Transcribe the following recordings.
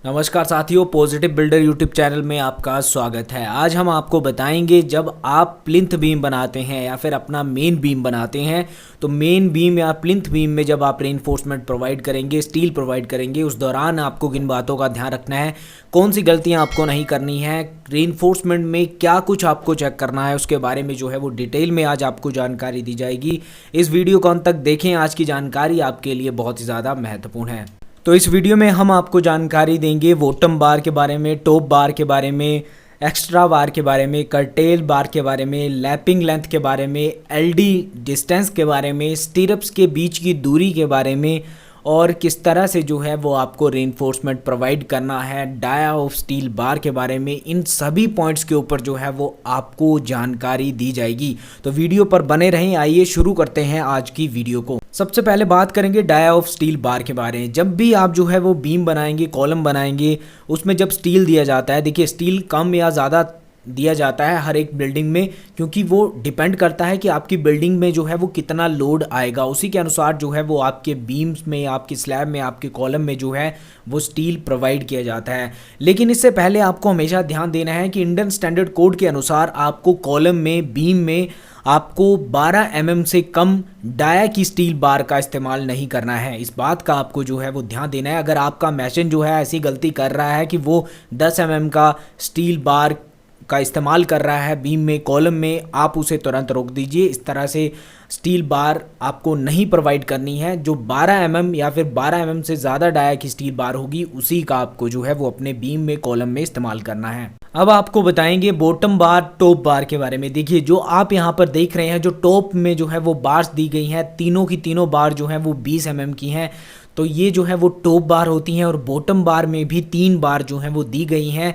नमस्कार साथियों, positive builder YouTube channel में आपका स्वागत है। आज हम आपको बताएंगे जब आप प्लिंथ बीम बनाते हैं या फिर अपना मेन बीम बनाते हैं तो मेन बीम या प्लिंथ बीम में जब आप रेनफोर्समेंट प्रोवाइड करेंगे, स्टील प्रोवाइड करेंगे, उस दौरान आपको किन बातों का ध्यान रखना है, कौन सी गलतियां आपको नहीं करनी है, रेनफोर्समेंट में क्या कुछ आपको चेक करना है, उसके बारे में जो है वो डिटेल में आज आपको जानकारी दी जाएगी। इस वीडियो को अंत तक देखें, आज की जानकारी आपके लिए बहुत ही ज़्यादा महत्वपूर्ण है। तो इस वीडियो में हम आपको जानकारी देंगे बॉटम बार के बारे में, टॉप बार के बारे में, एक्स्ट्रा बार के बारे में, कर्टेल बार के बारे में, लैपिंग लेंथ के बारे में, एलडी डिस्टेंस के बारे में, स्टीरअप्स के बीच की दूरी के बारे में और किस तरह से जो है वो आपको रेनफोर्समेंट प्रोवाइड करना है, डाया ऑफ स्टील बार के बारे में। इन सभी पॉइंट्स के ऊपर जो है वो आपको जानकारी दी जाएगी। तो वीडियो पर बने रहें। आइए शुरू करते हैं आज की वीडियो को। सबसे पहले बात करेंगे डाया ऑफ स्टील बार के बारे में। जब भी आप जो है वो बीम बनाएंगे, कॉलम बनाएंगे, उसमें जब स्टील दिया जाता है, देखिए स्टील कम या ज़्यादा दिया जाता है हर एक बिल्डिंग में, क्योंकि वो डिपेंड करता है कि आपकी बिल्डिंग में जो है वो कितना लोड आएगा। उसी के अनुसार जो है वो आपके बीम्स में, आपकी स्लैब में, आपके कॉलम में जो है वो स्टील प्रोवाइड किया जाता है। लेकिन इससे पहले आपको हमेशा ध्यान देना है कि इंडियन स्टैंडर्ड कोड के अनुसार आपको कॉलम में, बीम में आपको 12 mm से कम डाया की स्टील बार का इस्तेमाल नहीं करना है। इस बात का आपको जो है वो ध्यान देना है। अगर आपका मैसन जो है ऐसी गलती कर रहा है कि वो 10 mm का स्टील बार का इस्तेमाल कर रहा है बीम में, कॉलम में, आप उसे तुरंत रोक दीजिए। इस तरह से स्टील बार आपको नहीं प्रोवाइड करनी है। जो 12 mm या फिर 12 mm से ज़्यादा डाया की स्टील बार होगी, उसी का आपको जो है वो अपने बीम में, कॉलम में इस्तेमाल करना है। अब आपको बताएंगे बॉटम बार, टॉप बार के बारे में। देखिए जो आप यहाँ पर देख रहे हैं, जो टॉप में जो है वो बार्स दी गई हैं, तीनों की तीनों बार जो है वो 20 mm की हैं। तो ये जो है वो टॉप बार होती हैं। और बॉटम बार में भी 3 बार जो है वो दी गई हैं,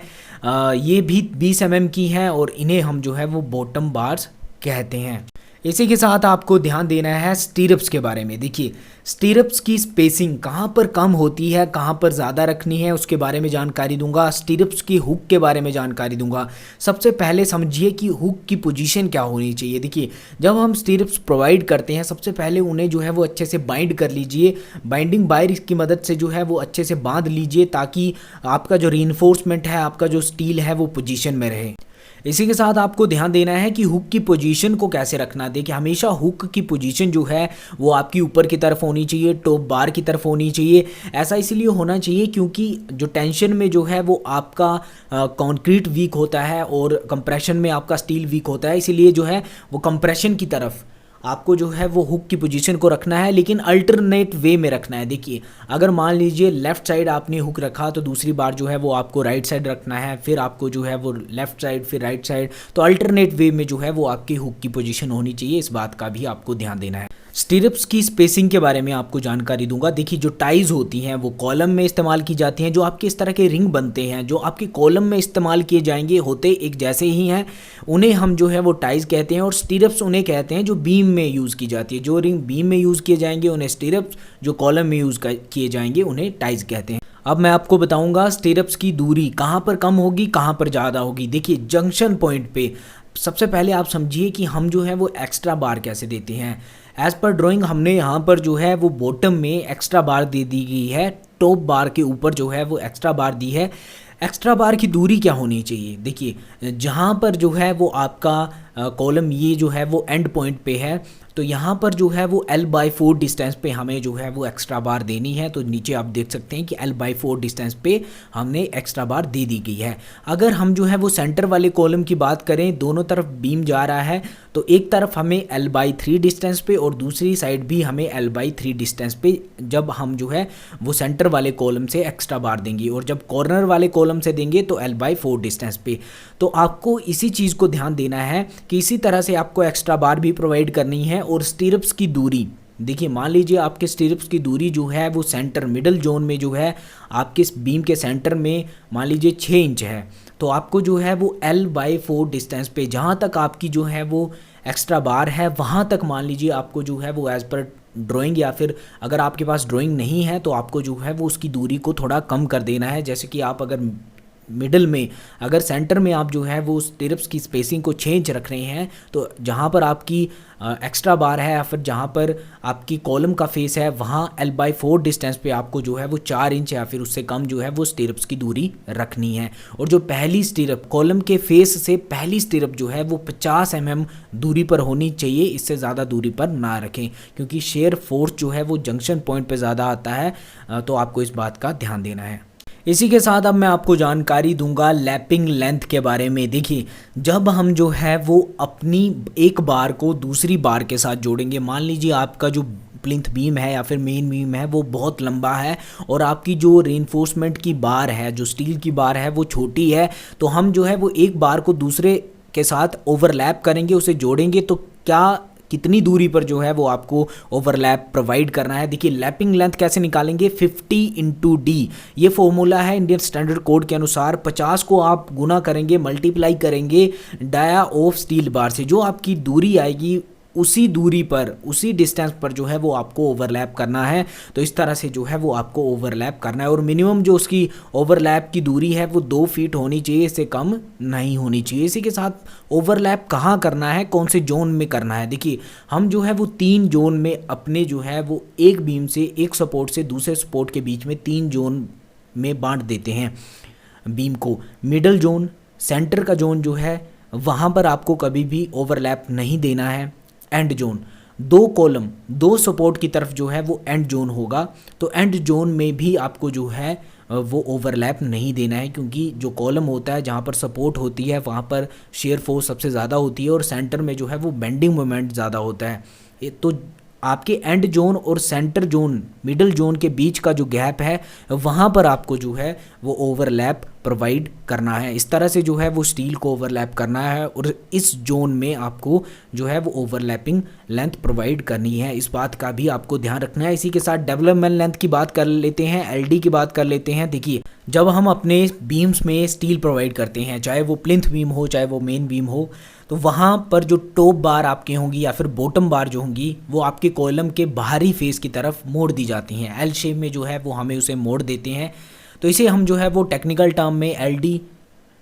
ये भी 20 mm की हैं और इन्हें हम जो है वो बॉटम बार्स कहते हैं। इसी के साथ आपको ध्यान देना है स्टीरअप्स के बारे में। देखिए स्टीरअप्स की स्पेसिंग कहाँ पर कम होती है, कहाँ पर ज़्यादा रखनी है, उसके बारे में जानकारी दूंगा। स्टीरअप्स की हुक के बारे में जानकारी दूंगा। सबसे पहले समझिए कि हुक की पोजीशन क्या होनी चाहिए। देखिए जब हम स्टीरअप्स प्रोवाइड करते हैं, सबसे पहले उन्हें जो है वो अच्छे से बाइंड कर लीजिए। बाइंडिंग वायर की मदद से जो है वो अच्छे से बांध लीजिए, ताकि आपका जो रीइंफोर्समेंट है, आपका जो स्टील है, वो पोजीशन में रहे। इसी के साथ आपको ध्यान देना है कि हुक की पोजीशन को कैसे रखना। देखिए हमेशा हुक की पोजीशन जो है वो आपकी ऊपर की तरफ होनी चाहिए, टॉप बार की तरफ होनी चाहिए। ऐसा इसलिए होना चाहिए क्योंकि जो टेंशन में जो है वो आपका कंक्रीट वीक होता है और कंप्रेशन में आपका स्टील वीक होता है, इसीलिए जो है वो कंप्रेशन की तरफ आपको जो है वो हुक की पोजीशन को रखना है, लेकिन अल्टरनेट वे में रखना है। देखिए अगर मान लीजिए लेफ़्ट साइड आपने हुक रखा तो दूसरी बार जो है वो आपको राइट साइड रखना है, फिर आपको जो है वो लेफ़्ट साइड, फिर राइट साइड। तो अल्टरनेट वे में जो है वो आपकी हुक की पोजीशन होनी चाहिए। इस बात का भी आपको ध्यान देना है। स्टीरअप्स की स्पेसिंग के बारे में आपको जानकारी दूंगा। देखिए जो टाइज होती हैं वो कॉलम में इस्तेमाल की जाती हैं। जो आपके इस तरह के रिंग बनते हैं, जो आपके कॉलम में इस्तेमाल किए जाएंगे, होते एक जैसे ही हैं, उन्हें हम जो है वो टाइज कहते हैं। और स्टीरअप्स उन्हें कहते हैं जो बीम में यूज़ की जाती है। जो रिंग बीम में यूज़ किए जाएंगे उन्हें स्टीरअप्स, जो कॉलम में यूज़ किए जाएंगे उन्हें टाइज कहते हैं। अब मैं आपको बताऊंगा स्टीरअप्स की दूरी कहाँ पर कम होगी, कहाँ पर ज़्यादा होगी। देखिए जंक्शन पॉइंट पे सबसे पहले आप समझिए कि हम जो है वो एक्स्ट्रा बार कैसे देते हैं। एज़ पर ड्राइंग हमने यहाँ पर जो है वो बॉटम में एक्स्ट्रा बार दे दी गई है, टॉप बार के ऊपर जो है वो एक्स्ट्रा बार दी है। एक्स्ट्रा बार की दूरी क्या होनी चाहिए। देखिए जहाँ पर जो है वो आपका कॉलम ये जो है वो एंड पॉइंट पे है, तो यहाँ पर जो है वो L/4 डिस्टेंस पे हमें जो है वो एक्स्ट्रा बार देनी है। तो नीचे आप देख सकते हैं कि L/4 डिस्टेंस पे हमने एक्स्ट्रा बार दे दी गई है। अगर हम जो है वो सेंटर वाले कॉलम की बात करें, दोनों तरफ बीम जा रहा है, तो एक तरफ हमें L/3 डिस्टेंस पे और दूसरी साइड भी हमें L/3 डिस्टेंस पे जब हम जो है वो सेंटर वाले कॉलम से एक्स्ट्रा बार देंगे, और जब कॉर्नर वाले कॉलम से देंगे तो L/4 डिस्टेंस पे। तो आपको इसी चीज़ को ध्यान देना है कि इसी तरह से आपको एक्स्ट्रा बार भी प्रोवाइड करनी है। और स्टीरअप्स की दूरी, देखिए मान लीजिए आपके स्टीरअप्स की दूरी जो है वो सेंटर मिडल जोन में जो है आपके बीम के सेंटर में मान लीजिए 6 इंच है, तो आपको जो है वो L/4 डिस्टेंस पे जहाँ तक आपकी जो है वो एक्स्ट्रा बार है, वहाँ तक मान लीजिए आपको जो है वो एज़ पर ड्राइंग, या फिर अगर आपके पास ड्राइंग नहीं है तो आपको जो है वो उसकी दूरी को थोड़ा कम कर देना है। जैसे कि आप अगर मिडल में, अगर सेंटर में आप जो है वो स्टिरप्स की स्पेसिंग को चेंज रख रहे हैं, तो जहाँ पर आपकी एक्स्ट्रा बार है या फिर जहाँ पर आपकी कॉलम का फेस है, वहाँ L/4 डिस्टेंस पे आपको जो है वो 4 इंच या फिर उससे कम जो है वो स्टिरप्स की दूरी रखनी है। और जो पहली स्टिरप, कॉलम के फेस से पहली स्टिरप जो है वो 50 mm दूरी पर होनी चाहिए, इससे ज़्यादा दूरी पर ना रखें, क्योंकि शेयर फोर्स जो है वो जंक्शन पॉइंट पे ज़्यादा आता है, तो आपको इस बात का ध्यान देना है। इसी के साथ अब मैं आपको जानकारी दूंगा लैपिंग लेंथ के बारे में। देखिए, जब हम जो है वो अपनी एक बार को दूसरी बार के साथ जोड़ेंगे, मान लीजिए आपका जो प्लिंथ बीम है या फिर मेन बीम है वो बहुत लंबा है और आपकी जो रेनफोर्समेंट की बार है, जो स्टील की बार है वो छोटी है, तो हम जो है वो एक बार को दूसरे के साथ ओवरलैप करेंगे, उसे जोड़ेंगे, तो कितनी दूरी पर जो है वो आपको ओवरलैप प्रोवाइड करना है। देखिए, लैपिंग लेंथ कैसे निकालेंगे, 50/d, ये फॉर्मूला है इंडियन स्टैंडर्ड कोड के अनुसार। 50 को आप गुना करेंगे, मल्टीप्लाई करेंगे डाया ऑफ स्टील बार से, जो आपकी दूरी आएगी उसी दूरी पर, उसी डिस्टेंस पर जो है वो आपको ओवरलैप करना है। तो इस तरह से जो है वो आपको ओवरलैप करना है, और मिनिमम जो उसकी ओवरलैप की दूरी है वो 2 फीट होनी चाहिए, इससे कम नहीं होनी चाहिए। इसी के साथ ओवरलैप कहाँ करना है, कौन से जोन में करना है। देखिए, हम जो है वो 3 जोन में अपने जो है वो एक बीम से, एक सपोर्ट से दूसरे सपोर्ट के बीच में 3 जोन में बांट देते हैं बीम को। मिडल जोन, सेंटर का जोन जो है वहाँ पर आपको कभी भी ओवरलैप नहीं देना है। एंड जोन, 2 कॉलम 2 सपोर्ट की तरफ जो है वो एंड जोन होगा, तो एंड जोन में भी आपको जो है वो ओवरलैप नहीं देना है, क्योंकि जो कॉलम होता है जहाँ पर सपोर्ट होती है वहाँ पर शेयर फोर्स सबसे ज़्यादा होती है और सेंटर में जो है वो बेंडिंग मोमेंट ज़्यादा होता है। तो आपके एंड जोन और सेंटर जोन, मिडल जोन के बीच का जो गैप है वहाँ पर आपको जो है वो ओवरलैप प्रोवाइड करना है। इस तरह से जो है वो स्टील को ओवरलैप करना है और इस जोन में आपको जो है वो ओवरलैपिंग लेंथ प्रोवाइड करनी है। इस बात का भी आपको ध्यान रखना है। इसी के साथ डेवलपमेंट लेंथ की बात कर लेते हैं, LD की बात कर लेते हैं। देखिए, जब हम अपने बीम्स में स्टील प्रोवाइड करते हैं, चाहे वो प्लिंथ बीम हो चाहे वो मेन बीम हो, तो वहाँ पर जो टॉप बार आपकी होंगी या फिर बॉटम बार जो होंगी वो आपके कॉलम के बाहरी फेस की तरफ मोड़ दी जाती हैं। L शेप में जो है वो हमें उसे मोड़ देते हैं, तो इसे हम जो है वो टेक्निकल टर्म में LD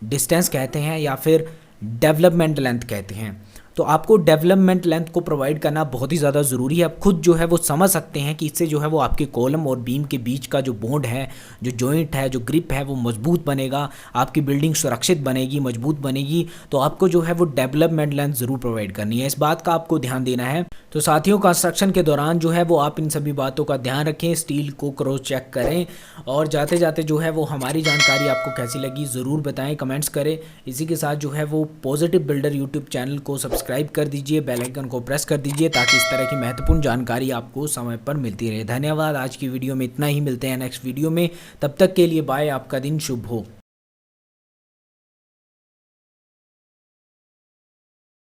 डिस्टेंस कहते हैं या फिर डेवलपमेंट लेंथ कहते हैं। तो आपको डेवलपमेंट लेंथ को प्रोवाइड करना बहुत ही ज़्यादा ज़रूरी है। आप खुद जो है वो समझ सकते हैं कि इससे जो है वो आपके कॉलम और बीम के बीच का जो बॉन्ड है, जो जॉइंट है, जो ग्रिप है वो मजबूत बनेगा, आपकी बिल्डिंग सुरक्षित बनेगी, मजबूत बनेगी। तो आपको जो है वो डेवलपमेंट लेंथ ज़रूर प्रोवाइड करनी है, इस बात का आपको ध्यान देना है। तो साथियों, कंस्ट्रक्शन के दौरान जो है वो आप इन सभी बातों का ध्यान रखें, स्टील को क्रॉस चेक करें, और जाते जाते जो है वो हमारी जानकारी आपको कैसी लगी ज़रूर बताएं, कमेंट्स करें। इसी के साथ जो है वो पॉजिटिव बिल्डर यूट्यूब चैनल को सब्सक्राइब कर दीजिए, बेल आइकन को प्रेस कर दीजिए, ताकि इस तरह की महत्वपूर्ण जानकारी आपको समय पर मिलती रहे। धन्यवाद। आज की वीडियो में इतना ही, मिलते हैं नेक्स्ट वीडियो में, तब तक के लिए बाय, आपका दिन शुभ हो।